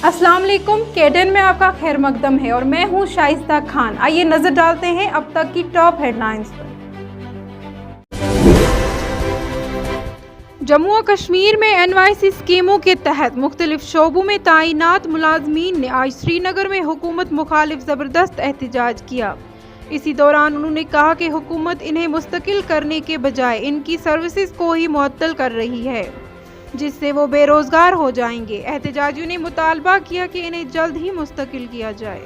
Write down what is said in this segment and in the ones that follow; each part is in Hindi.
अस्सलाम वालेकुम। केडन में आपका खैर मकदम है और मैं हूं शाइस्ता खान। आइए नजर डालते हैं अब तक की टॉप हेडलाइंस पर। जम्मू और कश्मीर में NYC स्कीमों के तहत मुख्तलिफ शोबों में तैनात मुलाजमीन ने आज श्रीनगर में हुकूमत मुखालिफ ज़बरदस्त एहतजाज किया। इसी दौरान उन्होंने कहा कि हुकूमत इन्हें मुस्तकिल करने के बजाय इनकी सर्विसेज को ही मुअत्तल कर रही है, जिससे वो बेरोजगार हो जाएंगे। एहतजाजियों ने मुतालबा किया कि इन्हें जल्द ही मुस्तकिल किया जाए।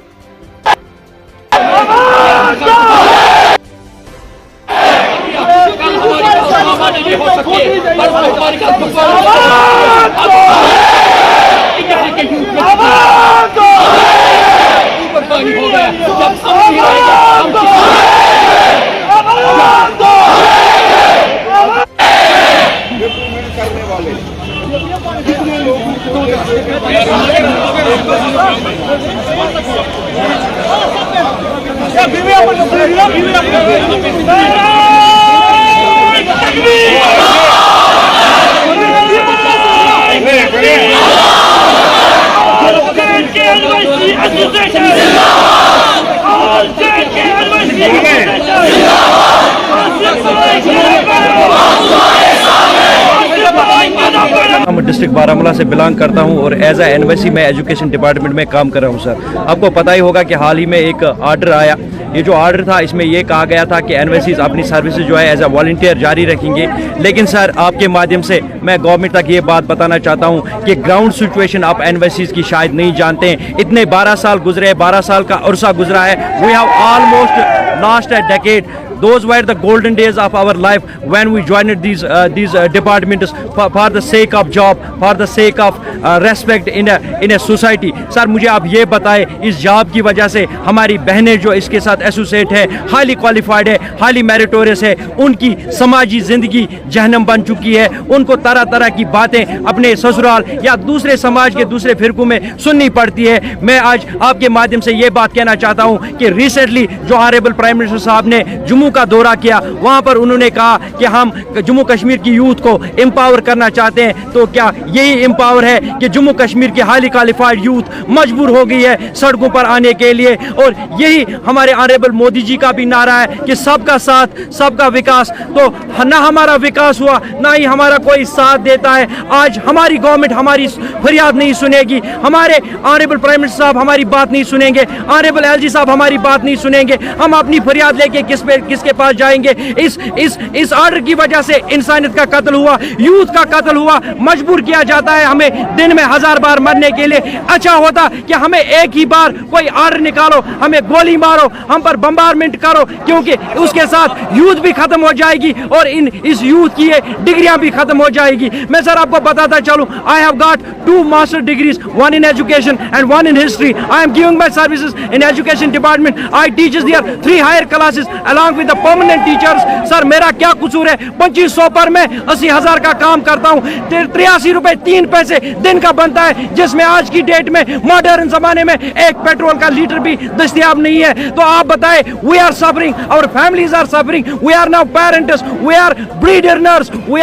डिस्ट्रिक्ट बारामूला से बिलोंग करता हूं और एज ए NYC में एजुकेशन डिपार्टमेंट में काम कर रहा हूं। सर, आपको पता ही होगा कि हाल ही में एक आर्डर आया। ये जो आर्डर था इसमें ये कहा गया था कि NYC अपनी सर्विसेज जो है एज ए वॉलंटियर जारी रखेंगे। लेकिन सर, आपके माध्यम से मैं गवर्नमेंट तक ये बात बताना चाहता हूँ कि ग्राउंड सिचुएशन आप NYC की शायद नहीं जानते हैं। इतने 12 साल गुजरे, 12 साल का अरसा गुजरा है। We have almost lost a decade. Those were the golden days of our life when we joined these departments for the sake of job, for the sake of respect in a society. Sir, मुझे आप ये बताएं, इस जॉब की वजह से हमारी बहनें जो इसके साथ एसोसिएट है, हाईली क्वालिफाइड है, हाईली मेरिटोरियस है, उनकी समाजी ज़िंदगी जहन्नम बन चुकी है। उनको तरह तरह की बातें अपने ससुराल या दूसरे समाज के दूसरे फिरकों में सुननी पड़ती है। मैं आज आपके माध्यम से ये बात कहना चाहता हूँ कि रिसेंटली जो ऑनरेबल प्राइम मिनिस्टर साहब ने जम्मू का दौरा किया, वहां पर उन्होंने कहा कि हम जम्मू कश्मीर की यूथ को एम्पावर करना चाहते हैं। तो क्या यही एम्पावर है कि जम्मू कश्मीर की हाईली क्वालिफाइड यूथ मजबूर हो गई है सड़कों पर आने के लिए? और यही हमारे ऑनरेबल मोदी जी का भी नारा है कि सबका साथ सबका विकास। तो ना हमारा विकास हुआ, ना ही हमारा कोई साथ देता है। आज हमारी गवर्नमेंट हमारी फरियाद नहीं सुनेगी, हमारे ऑनरेबल प्राइम मिनिस्टर साहब हमारी बात नहीं सुनेंगे, ऑनरेबल LG साहब हमारी बात नहीं सुनेंगे। हम अपनी फरियाद लेके किसके पास जाएंगे? इस ऑर्डर की वजह से इंसानियत का कत्ल हुआ, यूथ का कत्ल हुआ। मजबूर किया जाता है हमें दिन में 1000 बार मरने के लिए। अच्छा होता कि हमें एक ही बार कोई ऑर्डर निकालो, हमें गोली मारो, हम पर बम्बारमेंट करो, क्योंकि उसके साथ यूथ भी खत्म हो जाएगी और इस यूथ की डिग्रियां भी खत्म हो जाएगी। मैं सर आपको बताता चलूं, I have got 2 master degrees, 1 in education and 1 in history. I am giving my services in education department. I teach there 3 higher classes along with the permanent teachers. Sir, मेरा क्या कसूर है? 2500 पर मैं 80,000 का काम करता हूँ। 83 रुपए 3 पैसे दिन का बनता है, जिसमें आज की डेट में मॉडर्न जमाने में एक पेट्रोल का लीटर भी दस्तयाब नहीं है। तो आप बताएं, we are suffering, our families are suffering, we are now parents, we are bread earners, we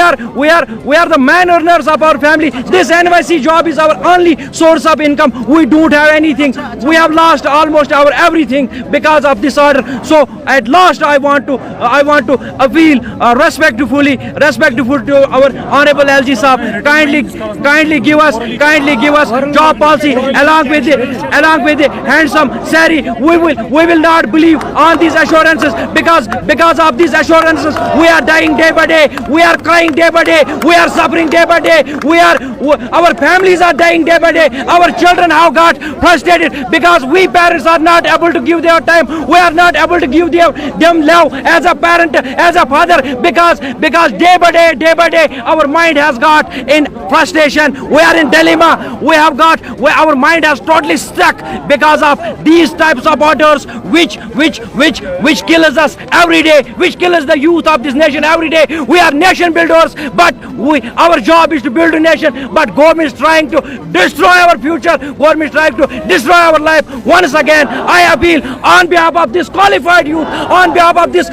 are the main earners of our family. This NYC job is our only source of income. We don't have anything. We have lost almost our everything because of this order. So at last I want to appeal respectfully to our honorable LG Saab. Kindly give us job policy along with the handsome salary. We will not believe on these assurances because of these assurances we are dying day by day. We are crying day by day. We are suffering day by day. Our families are dying day by day. Our children have got frustrated because we parents are not able to give their time. We are not able to give them love as a parent, as a father, because day by day our mind has got in frustration. We are in dilemma. Our mind has totally stuck because of these types of orders which kills us every day, which kills the youth of this nation every day. We are nation builders, but our job is to build a nation. but government is trying to destroy our future. Government is trying to destroy our life. Once again, I appeal on behalf of this qualified youth, on behalf of these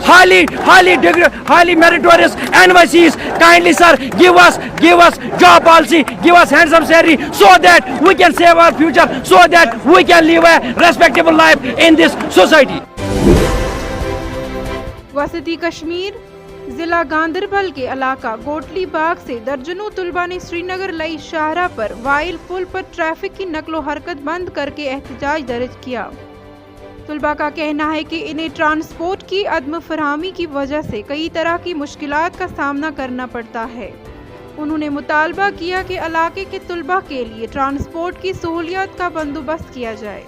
highly meritorious NYCs. Kindly, sir, give us job policy, give us handsome salary, so that we can save our future, so that we can live a respectable life in this society. वसती कश्मीर जिला गांदरबल के इलाका गोटली बाग से दर्जनों तुलबा ने श्रीनगर लई शाहरा पर वाइल पुल पर ट्रैफिक की नकलो हरकत बंद करके एहतजाज दर्ज किया। तुलबा का कहना है कि इन्हें ट्रांसपोर्ट की अदम फरहमी की वजह से कई तरह की मुश्किलात का सामना करना पड़ता है। उन्होंने मुतालबा किया कि इलाके के तुलबा के लिए ट्रांसपोर्ट की सहूलियत का बंदोबस्त किया जाए।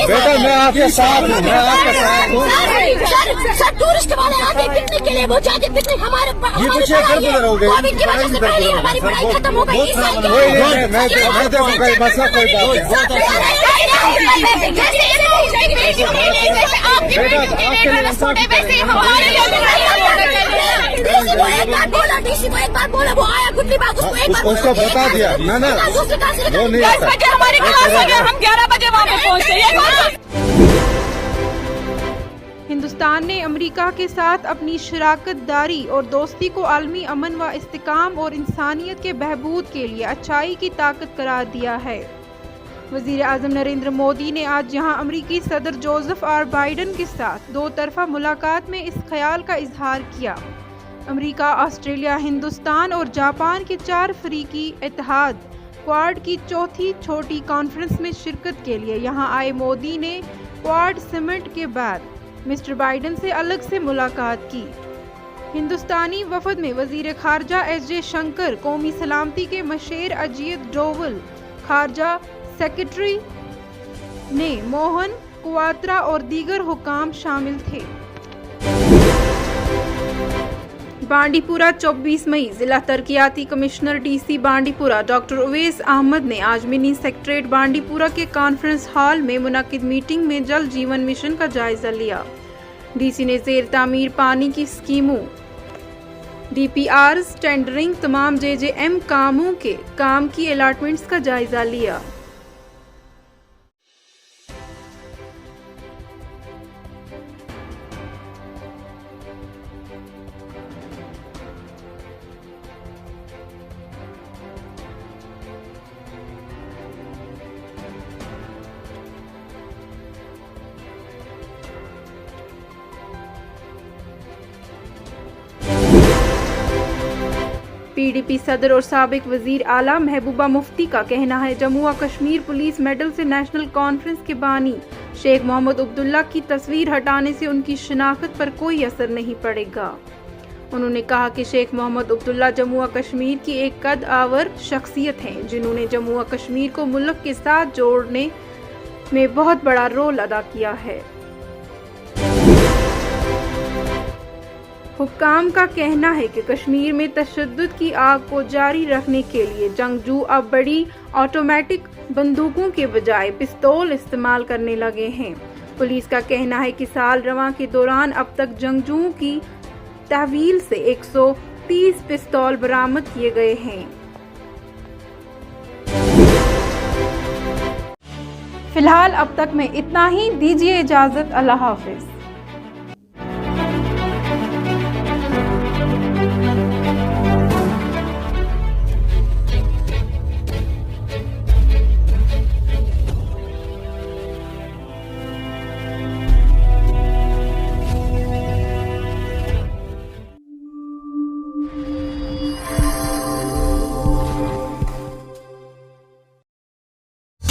बेटा मैं आपके साथ हूँ, मैं आपके साथ हूँ। सर टूरिस्ट वाले आते पिकनिक के लिए, वो जाते पिकनिक हमारे ये कुछ कर हो गए, कोविड की वजह से पहले हमारी पढ़ाई खत्म हो गई। मैं देखूंगा ये मसला कोई बात उसको बता दिया ना वो नहीं आता। हमारी क्लास हो गया, हम 11 बजे वहाँ पे पहुँचे। हिंदुस्तान ने अमेरिका के साथ अपनी शराकत दारी और दोस्ती को आलमी अमन व इस्तेकाम और इंसानियत के बहबूद के लिए अच्छाई की ताकत करार दिया है। वज़ीर आज़म नरेंद्र मोदी ने आज यहां अमेरिकी सदर जोसेफ आर बाइडेन के साथ दो तरफा मुलाकात में इस ख्याल का इजहार किया। अमेरिका, ऑस्ट्रेलिया, हिंदुस्तान और जापान के 4 फरीकी इत्तेहाद क्वाड की चौथी छोटी कॉन्फ्रेंस में शिरकत के लिए यहां आए मोदी ने क्वाड समिट के बाद मिस्टर बाइडेन से अलग से मुलाकात की। हिंदुस्तानी वफद में वजीर खारजा एस जयशंकर, कौमी सलामती के मशेर अजीत डोवल, खारजा सेक्रेटरी ने मोहन कुआत्रा और दीगर हुकाम शामिल थे। बांडीपुरा 24 मई जिला तरक्याती commissioner DC Bandipora doctor Uwais Ahmad ने आज मिनी सेक्रेटरीट बांडीपुरा के कॉन्फ्रेंस हॉल में मुनक्किद मीटिंग में जल जीवन मिशन का जायजा लिया। डीसी ने ज़ेर तामीर पानी की स्कीमों, डीपीआरस, टेंडरिंग, तमाम जेजेएम कामों के काम की अलॉटमेंट्स का जायजा लिया। पीडीपी सदर और साबिक वजीर आला महबूबा मुफ्ती का कहना है जम्मू व कश्मीर पुलिस मेडल से नेशनल कॉन्फ्रेंस के बानी शेख मोहम्मद अब्दुल्ला की तस्वीर हटाने से उनकी शिनाख्त पर कोई असर नहीं पड़ेगा। उन्होंने कहा कि शेख मोहम्मद अब्दुल्ला जम्मू व कश्मीर की एक कद आवर शख्सियत हैं जिन्होंने जम्मू व कश्मीर को मुल्क के साथ जोड़ने में बहुत बड़ा रोल अदा किया है। हुक्काम का कहना है कि कश्मीर में तशद्दुद की आग को जारी रखने के लिए जंगजू अब बड़ी ऑटोमेटिक बंदूकों के बजाय पिस्तौल इस्तेमाल करने लगे हैं। पुलिस का कहना है कि साल रवां के दौरान अब तक जंगजुओं की तहवील से 130 पिस्तौल बरामद किए गए हैं। फिलहाल अब तक में इतना ही, दीजिए इजाजत, अल्लाह हाफिज।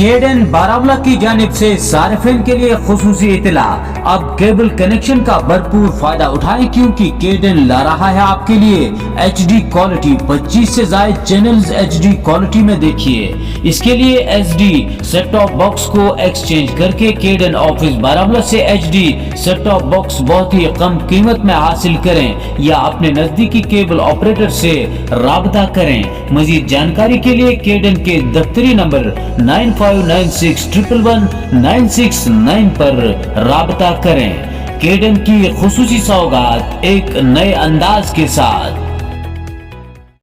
केडन बारामूला की जानिब से सारिफिन के लिए खुसूसी इतला, अब केबल कनेक्शन का भरपूर फायदा उठाएं क्योंकि केडन ला रहा है आपके लिए HD क्वालिटी। 25 से ज्यादा चैनल्स HD क्वालिटी में देखिए। इसके लिए HD सेट टॉप बॉक्स को एक्सचेंज करके केडन ऑफिस बारामूला से HD सेट टॉप बॉक्स बहुत ही कम कीमत में हासिल करें या अपने नजदीकी केबल ऑपरेटर से राबता करें। मजीद जानकारी के लिए केडन के दफ्तरी नंबर 9596111969 पर राबता करें। केडन की खुसूसी सौगात एक नए अंदाज के साथ।